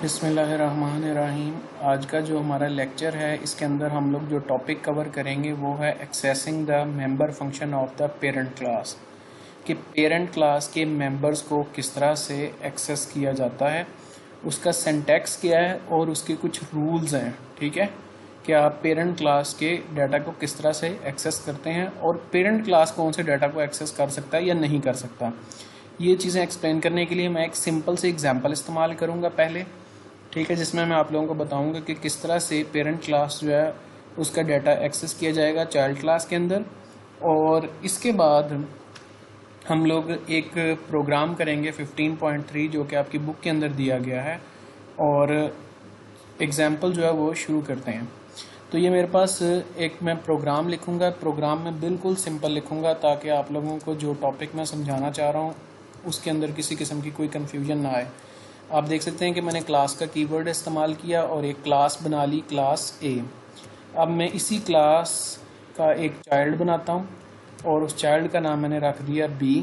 बिस्मिल्लाहिर्रहमानिर्रहीम। आज का जो हमारा लेक्चर है इसके अंदर हम लोग जो टॉपिक कवर करेंगे वो है accessing the member function of the parent class, कि पेरेंट क्लास के मेंबर्स को किस तरह से एक्सेस किया जाता है, उसका सिंटैक्स क्या है और उसके कुछ रूल्स हैं। ठीक है, कि आप पेरेंट क्लास के डाटा को किस तरह से एक्सेस करते हैं और पेरेंट क्लास कौन से डाटा को एक्सेस कर सकता है या नहीं कर सकता। ये चीज़ें एक्सप्लेन करने के लिए मैं एक सिंपल से एग्जांपल इस्तेमाल करूँगा पहले। ठीक है, जिसमें मैं आप लोगों को बताऊंगा कि किस तरह से पेरेंट क्लास जो है उसका डाटा एक्सेस किया जाएगा चाइल्ड क्लास के अंदर। और इसके बाद हम लोग एक प्रोग्राम करेंगे 15.3 जो कि आपकी बुक के अंदर दिया गया है, और एग्जाम्पल जो है वो शुरू करते हैं। तो ये मेरे पास एक मैं प्रोग्राम लिखूंगा। प्रोग्राम में बिल्कुल सिंपल लिखूंगा ताकि आप लोगों को जो टॉपिक मैं समझाना चाह रहा हूँ उसके अंदर किसी किस्म की कोई कन्फ्यूजन ना आए। आप देख सकते हैं कि मैंने क्लास का कीवर्ड इस्तेमाल किया और एक क्लास बना ली, क्लास ए। अब मैं इसी क्लास का एक चाइल्ड बनाता हूं और उस चाइल्ड का नाम मैंने रख दिया बी।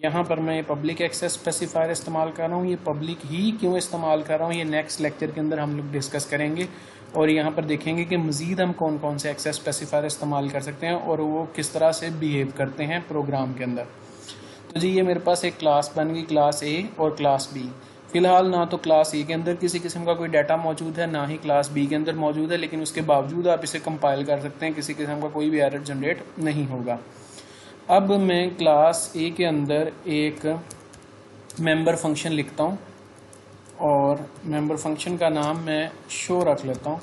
यहाँ पर मैं पब्लिक एक्सेस स्पेसिफायर इस्तेमाल कर रहा हूँ। ये पब्लिक ही क्यों इस्तेमाल कर रहा हूँ ये नेक्स्ट लेक्चर के अंदर हम लोग डिस्कस करेंगे, और यहाँ पर देखेंगे कि मज़ीद हम कौन कौन से एक्सेस स्पेसिफायर इस्तेमाल कर सकते हैं और वो किस तरह से बिहेव करते हैं प्रोग्राम के अंदर। तो जी ये मेरे पास एक क्लास बन गई, क्लास ए और क्लास बी। फिलहाल ना तो क्लास ए के अंदर किसी किस्म का कोई डाटा मौजूद है, ना ही क्लास बी के अंदर मौजूद है, लेकिन उसके बावजूद आप इसे कंपाइल कर सकते हैं, किसी किस्म का कोई भी एरर जनरेट नहीं होगा। अब मैं क्लास ए के अंदर एक मेंबर फंक्शन लिखता हूँ और मेंबर फंक्शन का नाम मैं शो रख लेता हूँ।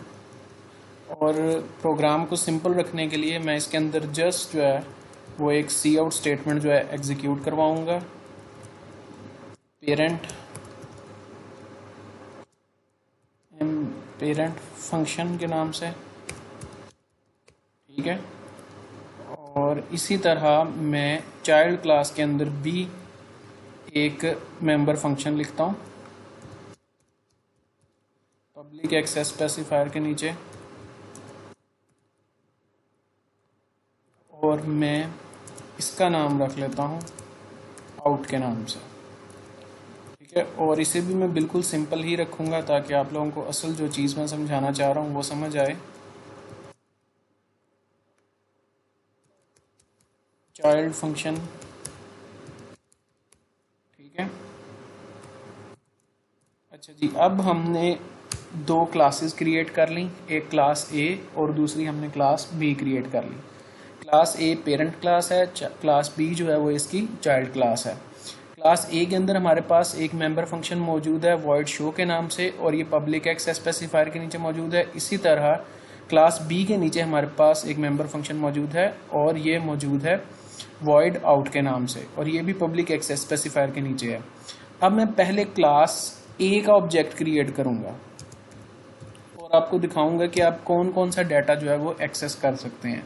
और प्रोग्राम को सिंपल रखने के लिए मैं इसके अंदर जस्ट जो है वो एक सी आउट स्टेटमेंट जो है एग्जीक्यूट करवाऊंगा, पेरेंट फंक्शन के नाम से। ठीक है, और इसी तरह मैं चाइल्ड क्लास के अंदर भी एक मेंबर फंक्शन लिखता हूं पब्लिक एक्सेस स्पेसिफायर के नीचे, और मैं इसका नाम रख लेता हूं आउट के नाम से। ठीक है, और इसे भी मैं बिल्कुल सिंपल ही रखूंगा ताकि आप लोगों को असल जो चीज़ मैं समझाना चाह रहा हूं वो समझ आए। चाइल्ड फंक्शन, ठीक है। अच्छा जी, अब हमने दो क्लासेस क्रिएट कर ली, एक क्लास ए और दूसरी हमने क्लास बी क्रिएट कर ली। क्लास ए पेरेंट क्लास है, क्लास बी जो है वो इसकी चाइल्ड क्लास है। क्लास ए के अंदर हमारे पास एक मेंबर फंक्शन मौजूद है वॉइड शो के नाम से, और ये पब्लिक एक्सेस स्पेसिफायर के नीचे मौजूद है। इसी तरह क्लास बी के नीचे हमारे पास एक मेंबर फंक्शन मौजूद है और ये मौजूद है वॉइड आउट के नाम से, और ये भी पब्लिक एक्सेस स्पेसिफायर के नीचे है। अब मैं पहले क्लास ए का ऑब्जेक्ट क्रिएट करूंगा और आपको दिखाऊंगा कि आप कौन कौन सा डाटा जो है वो एक्सेस कर सकते हैं।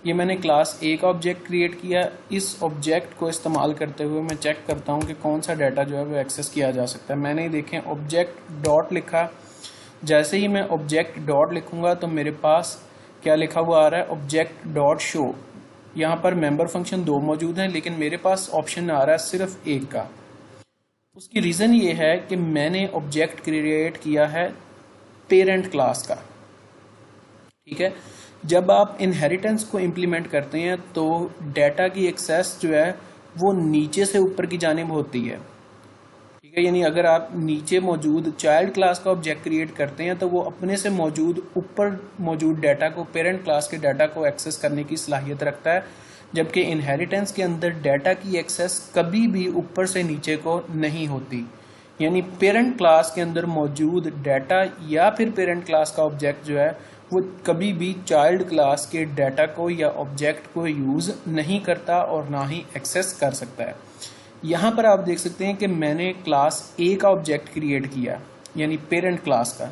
ये मैंने क्लास ए का ऑब्जेक्ट क्रिएट किया। इस ऑब्जेक्ट को इस्तेमाल करते हुए मैं चेक करता हूँ कि कौन सा डाटा जो है वो एक्सेस किया जा सकता है। मैंने देखें ऑब्जेक्ट डॉट लिखा। जैसे ही मैं ऑब्जेक्ट डॉट लिखूंगा तो मेरे पास क्या लिखा हुआ आ रहा है, ऑब्जेक्ट डॉट शो। यहाँ पर मेंबर फंक्शन दो मौजूद हैं लेकिन मेरे पास ऑप्शन आ रहा है सिर्फ एक का। उसकी रीज़न ये है कि मैंने ऑब्जेक्ट क्रिएट किया है पेरेंट क्लास का। ठीक है, जब आप इनहेरिटेंस को इम्प्लीमेंट करते हैं तो डाटा की एक्सेस जो है वो नीचे से ऊपर की जानिब होती है। ठीक है, यानी अगर आप नीचे मौजूद चाइल्ड क्लास का ऑब्जेक्ट क्रिएट करते हैं तो वो अपने से मौजूद ऊपर मौजूद डाटा को, पेरेंट क्लास के डाटा को एक्सेस करने की सलाहियत रखता है, जबकि इनहेरिटेंस के अंदर डाटा की एक्सेस कभी भी ऊपर से नीचे को नहीं होती। यानी पेरेंट क्लास के अंदर मौजूद डाटा या फिर पेरेंट क्लास का ऑब्जेक्ट जो है वो कभी भी चाइल्ड क्लास के डाटा को या ऑब्जेक्ट को यूज़ नहीं करता और ना ही एक्सेस कर सकता है। यहाँ पर आप देख सकते हैं कि मैंने क्लास ए का ऑब्जेक्ट क्रिएट किया, यानी पेरेंट क्लास का।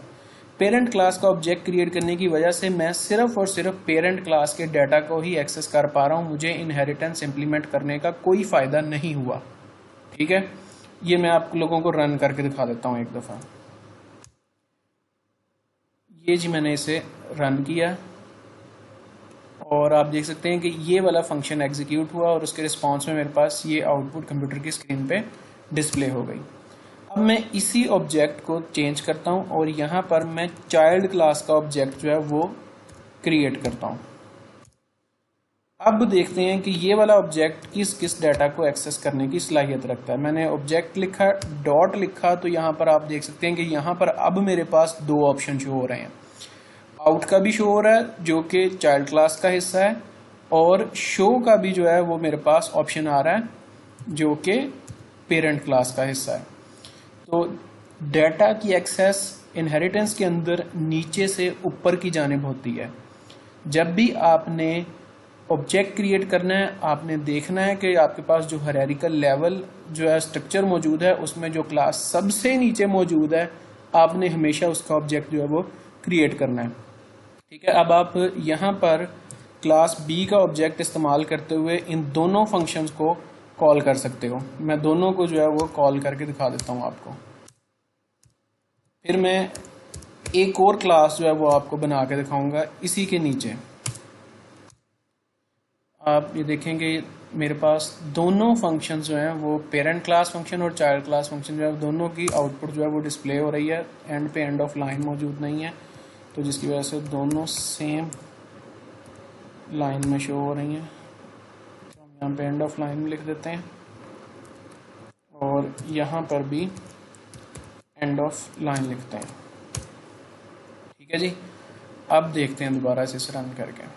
पेरेंट क्लास का ऑब्जेक्ट क्रिएट करने की वजह से मैं सिर्फ और सिर्फ पेरेंट क्लास के डाटा को ही एक्सेस कर पा रहा हूँ, मुझे इनहेरिटेंस इम्प्लीमेंट करने का कोई फ़ायदा नहीं हुआ। ठीक है, ये मैं आप लोगों को रन करके दिखा देता हूँ एक दफ़ा। ये जी मैंने इसे रन किया और आप देख सकते हैं कि ये वाला फंक्शन एग्जीक्यूट हुआ और उसके रिस्पॉन्स में मेरे पास ये आउटपुट कंप्यूटर की स्क्रीन पे डिस्प्ले हो गई। अब मैं इसी ऑब्जेक्ट को चेंज करता हूं और यहां पर मैं चाइल्ड क्लास का ऑब्जेक्ट जो है वो क्रिएट करता हूं। अब देखते हैं कि ये वाला ऑब्जेक्ट किस किस डाटा को एक्सेस करने की सलाहियत रखता है। मैंने ऑब्जेक्ट लिखा, डॉट लिखा, तो यहाँ पर आप देख सकते हैं कि यहाँ पर अब मेरे पास दो ऑप्शन शो हो रहे हैं। आउट का भी शो हो रहा है जो कि चाइल्ड क्लास का हिस्सा है, और शो का भी जो है वो मेरे पास ऑप्शन आ रहा है जो कि पेरेंट क्लास का हिस्सा है। तो डाटा की एक्सेस इनहेरिटेंस के अंदर नीचे से ऊपर की जानिब होती है। जब भी आपने ऑब्जेक्ट क्रिएट करना है, आपने देखना है कि आपके पास जो हायरार्किकल लेवल जो है स्ट्रक्चर मौजूद है उसमें जो क्लास सबसे नीचे मौजूद है, आपने हमेशा उसका ऑब्जेक्ट जो है वो क्रिएट करना है। ठीक है, अब आप यहाँ पर क्लास बी का ऑब्जेक्ट इस्तेमाल करते हुए इन दोनों फंक्शंस को कॉल कर सकते हो। मैं दोनों को जो है वो कॉल करके दिखा देता हूँ आपको। फिर मैं एक और क्लास जो है वो आपको बना के दिखाऊंगा इसी के नीचे। आप ये देखेंगे मेरे पास दोनों फंक्शन जो हैं वो पेरेंट क्लास फंक्शन और चाइल्ड क्लास फंक्शन जो है दोनों की आउटपुट जो है वो डिस्प्ले हो रही है। एंड पे एंड ऑफ लाइन मौजूद नहीं है, तो जिसकी वजह से दोनों सेम लाइन में शो हो रही हैं। तो हम यहाँ पे एंड ऑफ लाइन में लिख देते हैं और यहाँ पर भी एंड ऑफ लाइन लिखते हैं। ठीक है जी, अब देखते हैं दोबारा से रन करके।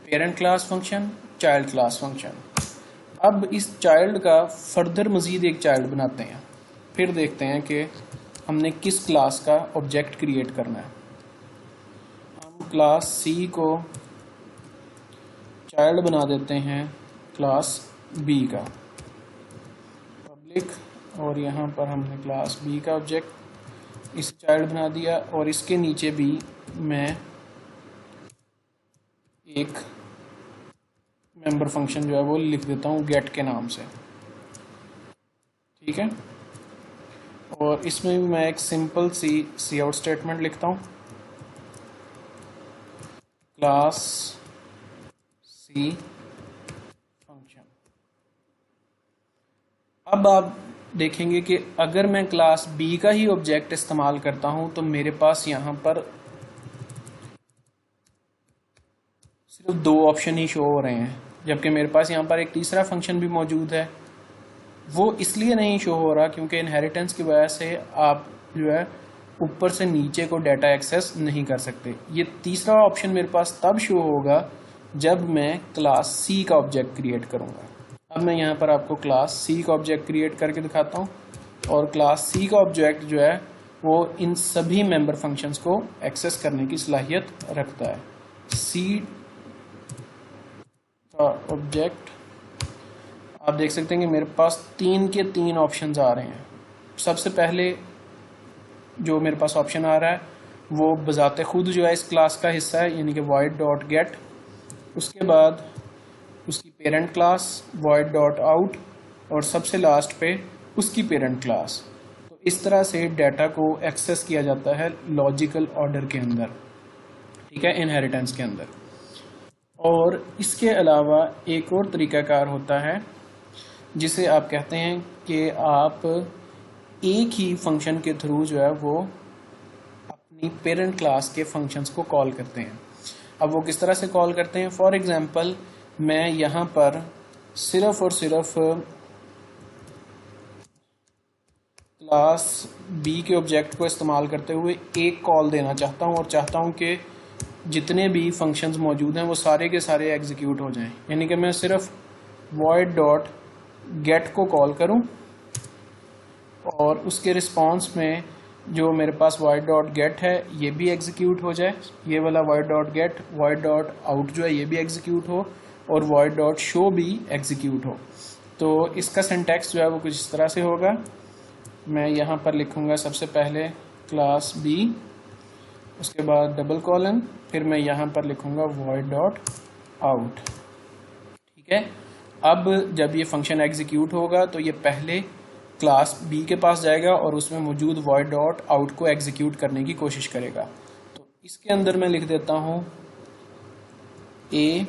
Parent class function, child class function. अब इस चाइल्ड का फर्दर मजीद एक चाइल्ड बनाते हैं, फिर देखते हैं कि हमने किस क्लास का ऑब्जेक्ट क्रिएट करना है। हम क्लास सी को चाइल्ड बना देते हैं क्लास बी का पब्लिक, और यहाँ पर हमने क्लास बी का ऑब्जेक्ट इस चाइल्ड बना दिया, और इसके नीचे भी मैं एक मेंबर फंक्शन जो है वो लिख देता हूँ गेट के नाम से। ठीक है, और इसमें भी मैं एक सिंपल सी आउट स्टेटमेंट लिखता हूँ, क्लास सी फंक्शन। अब आप देखेंगे कि अगर मैं क्लास बी का ही ऑब्जेक्ट इस्तेमाल करता हूं तो मेरे पास यहाँ पर सिर्फ दो ऑप्शन ही शो हो रहे हैं, जबकि मेरे पास यहाँ पर एक तीसरा फंक्शन भी मौजूद है। वो इसलिए नहीं शो हो रहा क्योंकि इनहेरिटेंस की वजह से आप जो है ऊपर से नीचे को डाटा एक्सेस नहीं कर सकते। ये तीसरा ऑप्शन मेरे पास तब शो होगा जब मैं क्लास सी का ऑब्जेक्ट क्रिएट करूँगा। अब मैं यहाँ पर आपको क्लास सी का ऑब्जेक्ट क्रिएट करके दिखाता हूँ, और क्लास सी का ऑब्जेक्ट जो है वो इन सभी मेंबर फंक्शंस को एक्सेस करने की सलाहियत रखता है। सी का ऑब्जेक्ट आप देख सकते हैं कि मेरे पास 3 के 3 ऑप्शंस आ रहे हैं। सबसे पहले जो मेरे पास ऑप्शन आ रहा है वो बजाते खुद जो है इस क्लास का हिस्सा है, यानी कि void डॉट गेट। उसके बाद उसकी parent class void dot out, और सबसे लास्ट पे उसकी पेरेंट क्लास। तो इस तरह से डाटा को एक्सेस किया जाता है लॉजिकल ऑर्डर के अंदर, ठीक है, इनहेरिटेंस के अंदर। और इसके अलावा एक और तरीकाकार होता है जिसे आप कहते हैं कि आप एक ही फंक्शन के थ्रू जो है वो अपनी पेरेंट क्लास के फंक्शंस को कॉल करते हैं। अब वो किस तरह से कॉल करते हैं? फॉर एग्जांपल मैं यहाँ पर सिर्फ और सिर्फ क्लास बी के ऑब्जेक्ट को इस्तेमाल करते हुए एक कॉल देना चाहता हूँ, और चाहता हूँ कि जितने भी फंक्शंस मौजूद हैं वो सारे के सारे एग्जीक्यूट हो जाएं। यानी कि मैं सिर्फ void डॉट गेट को कॉल करूं और उसके रिस्पांस में जो मेरे पास void डॉट गेट है ये भी एग्जीक्यूट हो जाए, ये वाला void dot gate, void dot out जो है ये भी एग्जीक्यूट हो, और void डॉट शो भी एग्जीक्यूट हो। तो इसका सिंटैक्स जो है वो कुछ इस तरह से होगा। मैं यहाँ पर लिखूँगा सबसे पहले क्लास बी, उसके बाद डबल कॉलन, फिर मैं यहाँ पर लिखूँगा void डॉट आउट। ठीक है, अब जब ये फंक्शन एग्जीक्यूट होगा तो ये पहले क्लास बी के पास जाएगा और उसमें मौजूद void डॉट आउट को एग्जीक्यूट करने की कोशिश करेगा। तो इसके अंदर मैं लिख देता हूँ a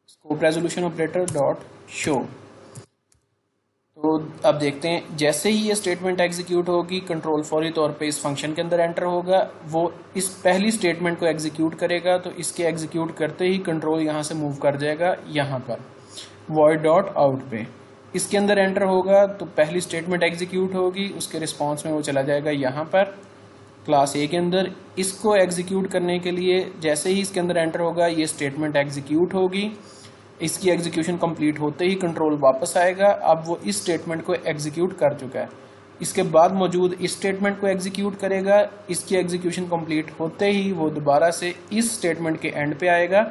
scope resolution operator dot show. तो अब देखते हैं, जैसे ही ये स्टेटमेंट एग्जीक्यूट होगी कंट्रोल फौरी तौर पे इस फंक्शन के अंदर एंटर होगा, वो इस पहली स्टेटमेंट को एग्जीक्यूट करेगा, तो इसके एग्जीक्यूट करते ही कंट्रोल यहाँ से मूव कर जाएगा यहाँ पर void डॉट आउट पे, इसके अंदर एंटर होगा तो पहली स्टेटमेंट एग्जीक्यूट होगी, उसके रिस्पॉन्स में वो चला जाएगा यहाँ पर क्लास ए के अंदर। इसको एग्जीक्यूट करने के लिए जैसे ही इसके अंदर एंटर होगा ये स्टेटमेंट एग्जीक्यूट होगी, इसकी एग्जीक्यूशन कंप्लीट होते ही कंट्रोल वापस आएगा। अब वो इस स्टेटमेंट को एग्जीक्यूट कर चुका है, इसके बाद मौजूद इस स्टेटमेंट को एग्जीक्यूट करेगा, इसकी एग्जीक्यूशन कंप्लीट होते ही वो दोबारा से इस स्टेटमेंट के एंड पे आएगा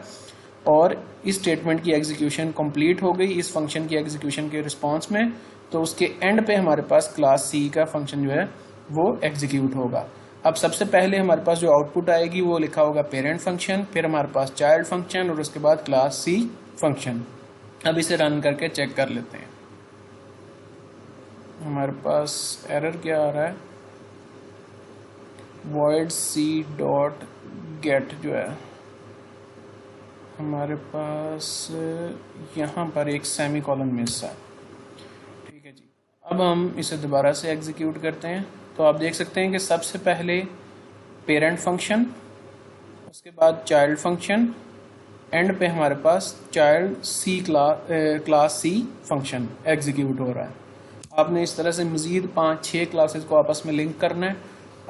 और इस स्टेटमेंट की एग्जीक्यूशन कंप्लीट हो गई इस फंक्शन की एग्जीक्यूशन के रिस्पॉन्स में, तो उसके एंड पे हमारे पास क्लास सी का फंक्शन जो है वो एग्जीक्यूट होगा। अब सबसे पहले हमारे पास जो आउटपुट आएगी वो लिखा होगा पेरेंट फंक्शन, फिर हमारे पास चाइल्ड फंक्शन और उसके बाद क्लास सी फंक्शन। अब इसे रन करके चेक कर लेते हैं हमारे पास एरर क्या आ रहा है। void c डॉट गेट जो है हमारे पास यहाँ पर एक सेमी कॉलन मिस है। ठीक है जी, अब हम इसे दोबारा से एग्जीक्यूट करते हैं तो आप देख सकते हैं कि सबसे पहले पेरेंट फंक्शन, उसके बाद चाइल्ड फंक्शन, एंड पे हमारे पास चाइल्ड सी क्लास सी फंक्शन एग्जीक्यूट हो रहा है। आपने इस तरह से मज़ीद 5-6 क्लासेस को आपस में लिंक करना है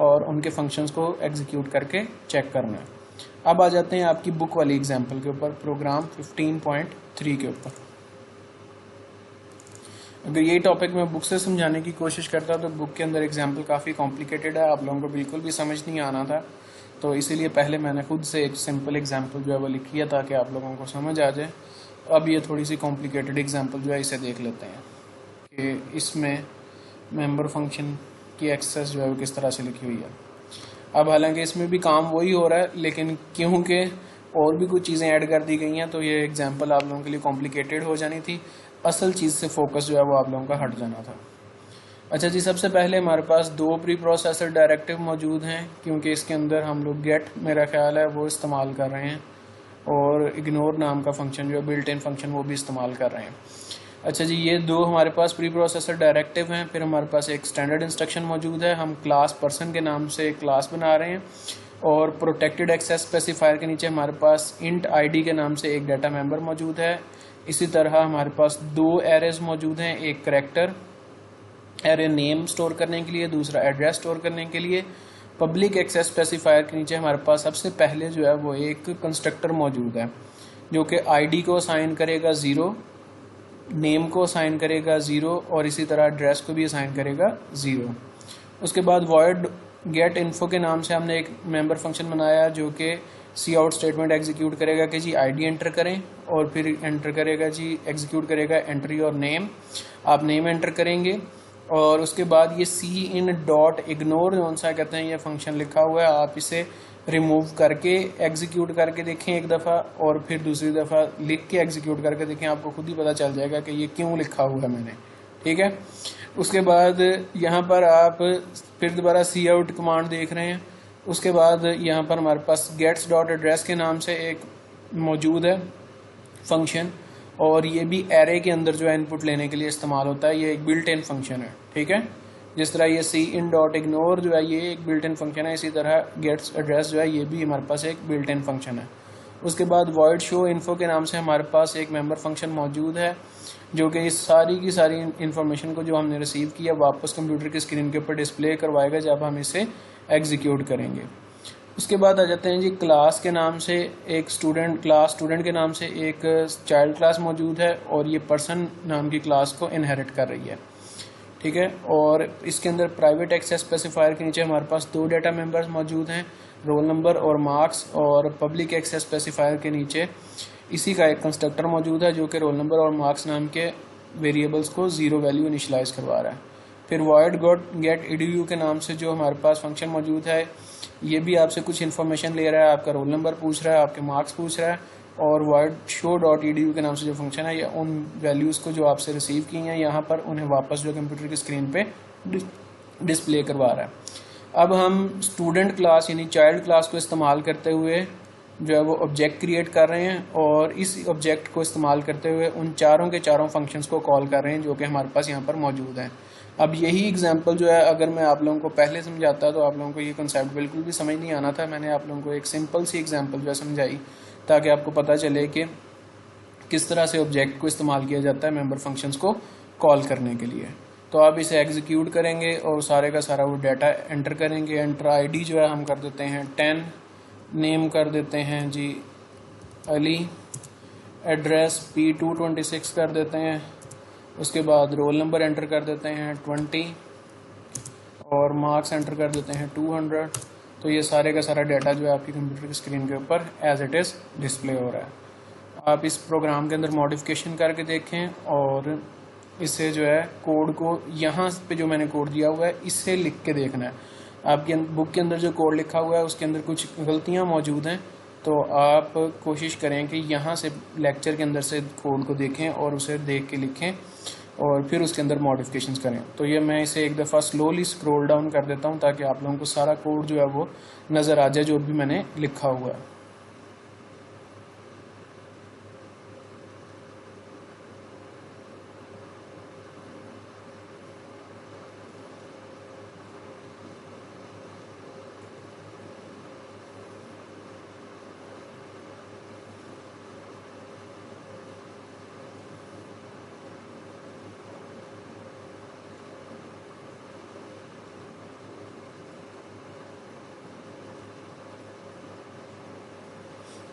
और उनके फंक्शंस को एग्जीक्यूट करके चेक करना है। अब आ जाते हैं आपकी बुक वाली एग्जांपल के ऊपर, प्रोग्राम 15.3 के ऊपर। अगर ये टॉपिक मैं बुक से समझाने की कोशिश करता तो बुक के अंदर एग्जाम्पल काफ़ी कॉम्प्लिकेटेड है, आप लोगों को बिल्कुल भी समझ नहीं आना था, तो इसीलिए पहले मैंने खुद से एक सिंपल एग्जांपल जो है वो लिखी है ताकि आप लोगों को समझ आ जाए। अब ये थोड़ी सी कॉम्प्लिकेटेड एग्जांपल जो है इसे देख लेते हैं कि इसमें मेंबर फंक्शन की एक्सेस जो है वो किस तरह से लिखी हुई है। अब हालांकि इसमें भी काम वही हो रहा है, लेकिन क्योंकि और भी कुछ चीज़ें ऐड कर दी गई हैं तो ये एग्जांपल आप लोगों के लिए कॉम्प्लिकेटेड हो जानी थी, असल चीज़ से फोकस जो है वो आप लोगों का हट जाना था। अच्छा जी, सबसे पहले हमारे पास 2 प्री प्रोसेसर डायरेक्टिव मौजूद हैं, क्योंकि इसके अंदर हम लोग गेट मेरा ख्याल है वो इस्तेमाल कर रहे हैं और इग्नोर नाम का फंक्शन जो है बिल्ट इन फंक्शन वो भी इस्तेमाल कर रहे हैं। अच्छा जी, ये 2 हमारे पास प्री प्रोसेसर डायरेक्टिव हैं। फिर हमारे पास एक स्टैंडर्ड इंस्ट्रक्शन मौजूद है, हम क्लास पर्सन के नाम से एक क्लास बना रहे हैं और प्रोटेक्टेड एक्सेस स्पेसिफायर के नीचे हमारे पास इंट आईडी के नाम से एक डाटा मेंबर मौजूद है। इसी तरह हमारे पास 2 एरेज मौजूद हैं, एक करैक्टर एरे नेम स्टोर करने के लिए, दूसरा एड्रेस स्टोर करने के लिए। पब्लिक एक्सेस स्पेसिफायर के नीचे हमारे पास सबसे पहले जो है वो एक कंस्ट्रक्टर मौजूद है जो कि आईडी को असाइन करेगा 0, नेम को असाइन करेगा 0 और इसी तरह एड्रेस को भी असाइन करेगा 0। उसके बाद void get info के नाम से हमने एक मेंबर फंक्शन बनाया जो कि सी आउट स्टेटमेंट एग्जीक्यूट करेगा कि जी आईडी एंटर करें और फिर एंटर करेगा जी एग्जीक्यूट करेगा एंटर योर नेम, आप नेम एंटर करेंगे और उसके बाद ये सी इन डॉट इग्नोर कौन सा कहते हैं ये फंक्शन लिखा हुआ है, आप इसे रिमूव करके एग्जीक्यूट करके देखें एक दफ़ा और फिर दूसरी दफ़ा लिख के एग्जीक्यूट करके देखें, आपको खुद ही पता चल जाएगा कि ये क्यों लिखा हुआ है मैंने। ठीक है, उसके बाद यहाँ पर आप फिर दोबारा सी आउट कमांड देख रहे हैं। उसके बाद यहाँ पर हमारे पास गेट्स डॉट एड्रेस के नाम से एक मौजूद है फंक्शन और ये भी एरे के अंदर जो है इनपुट लेने के लिए इस्तेमाल होता है, ये एक बिल्ट इन फंक्शन है। ठीक है, जिस तरह ये सी इन डॉट इग्नोर जो है ये एक बिल्ट इन फंक्शन है, इसी तरह गेट्स एड्रेस जो है ये भी हमारे पास एक बिल्ट इन फंक्शन है। उसके बाद void show info के नाम से हमारे पास एक मेंबर फंक्शन मौजूद है जो कि इस सारी की सारी इन्फॉर्मेशन को जो हमने रिसीव किया वापस कंप्यूटर की स्क्रीन के ऊपर डिस्प्ले करवाएगा जब हम इसे एग्जीक्यूट करेंगे। उसके बाद आ जाते हैं जी क्लास के नाम से एक स्टूडेंट के नाम से एक चाइल्ड क्लास मौजूद है और ये पर्सन नाम की क्लास को इनहेरिट कर रही है। ठीक है, और इसके अंदर प्राइवेट एक्सेस स्पेसिफायर के नीचे हमारे पास 2 डाटा मेंबर्स मौजूद हैं, रोल नंबर और मार्क्स, और पब्लिक एक्सेस स्पेसिफायर के नीचे इसी का एक कंस्ट्रक्टर मौजूद है जो कि रोल नंबर और मार्क्स नाम के वेरिएबल्स को 0 वैल्यू इनिशियलाइज करवा रहा है। फिर void get edu के नाम से जो हमारे पास फंक्शन मौजूद है ये भी आपसे कुछ इन्फॉर्मेशन ले रहा है, आपका रोल नंबर पूछ रहा है, आपके मार्क्स पूछ रहा है, और void show edu के नाम से जो फंक्शन है ये उन वैल्यूज़ को जो आपसे रिसीव की हैं यहाँ पर उन्हें वापस जो कंप्यूटर की स्क्रीन पे डिस्प्ले करवा रहा है। अब हम स्टूडेंट क्लास यानी चाइल्ड क्लास को इस्तेमाल करते हुए जो है वो ऑब्जेक्ट क्रिएट कर रहे हैं और इस ऑब्जेक्ट को इस्तेमाल करते हुए उन चारों के चारों फंक्शंस को कॉल कर रहे हैं जो कि हमारे पास यहाँ पर मौजूद हैं। अब यही एग्जांपल जो है अगर मैं आप लोगों को पहले समझाता तो आप लोगों को ये कॉन्सेप्ट बिल्कुल भी समझ नहीं आना था। मैंने आप लोगों को एक सिंपल सी एग्जांपल जो है समझाई ताकि आपको पता चले कि किस तरह से ऑब्जेक्ट को इस्तेमाल किया जाता है मेंबर फंक्शंस को कॉल करने के लिए। तो आप इसे एग्जीक्यूट करेंगे और सारे का सारा वो डाटा एंटर करेंगे। एंटर आईडी जो है हम कर देते हैं 10, नेम कर देते हैं जी अली, एड्रेस P226 कर देते हैं, उसके बाद रोल नंबर एंटर कर देते हैं 20 और मार्क्स एंटर कर देते हैं 200। तो ये सारे का सारा डाटा जो है आपकी कंप्यूटर की स्क्रीन के ऊपर एज इट इज़ डिस्प्ले हो रहा है। आप इस प्रोग्राम के अंदर मॉडिफिकेशन करके देखें और इसे जो है कोड को यहाँ पे जो मैंने कोड दिया हुआ है इससे लिख के देखना है। आपकी बुक के अंदर जो कोड लिखा हुआ है उसके अंदर कुछ गलतियाँ मौजूद हैं, तो आप कोशिश करें कि यहाँ से लेक्चर के अंदर से कोड को देखें और उसे देख के लिखें और फिर उसके अंदर मॉडिफिकेशंस करें। तो ये मैं इसे एक दफ़ा स्लोली स्क्रॉल डाउन कर देता हूँ ताकि आप लोगों को सारा कोड जो है वो नज़र आ जाए जो भी मैंने लिखा हुआ है।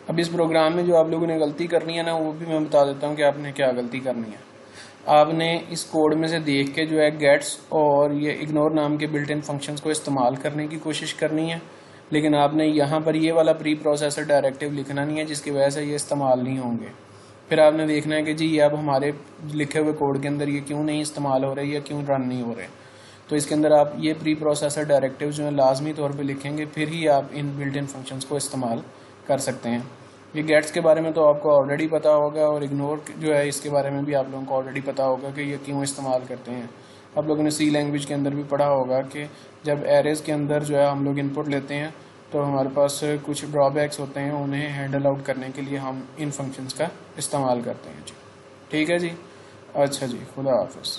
अब इस प्रोग्राम में जो आप लोगों ने गलती करनी है ना वो भी मैं बता देता हूँ कि आपने क्या गलती करनी है। आपने इस कोड में से देख के जो है गेट्स और ये इग्नोर नाम के बिल्ट इन फंक्शंस को इस्तेमाल करने की कोशिश करनी है, लेकिन आपने यहाँ पर ये वाला प्री प्रोसेसर डायरेक्टिव लिखना नहीं है जिसकी वजह से ये इस्तेमाल नहीं होंगे। फिर आपने देखना है कि जी ये अब हमारे लिखे हुए कोड के अंदर ये क्यों नहीं इस्तेमाल हो रहे या क्यों रन नहीं हो रहे। तो इसके अंदर आप ये प्री प्रोसेसर डायरेक्टिव जो है लाजमी तौर पर लिखेंगे, फिर ही आप इन बिल्ट इन फंक्शंस को इस्तेमाल कर सकते हैं। ये गेट्स के बारे में तो आपको ऑलरेडी पता होगा और इग्नोर जो है इसके बारे में भी आप लोगों को ऑलरेडी पता होगा कि ये क्यों इस्तेमाल करते हैं। आप लोगों ने सी लैंग्वेज के अंदर भी पढ़ा होगा कि जब एरेज के अंदर जो है हम लोग इनपुट लेते हैं तो हमारे पास कुछ ड्रॉबैक्स होते हैं, उन्हें हैंडल आउट करने के लिए हम इन फंक्शंस का इस्तेमाल करते हैं जी। ठीक है जी, अच्छा जी, खुदा हाफिज़।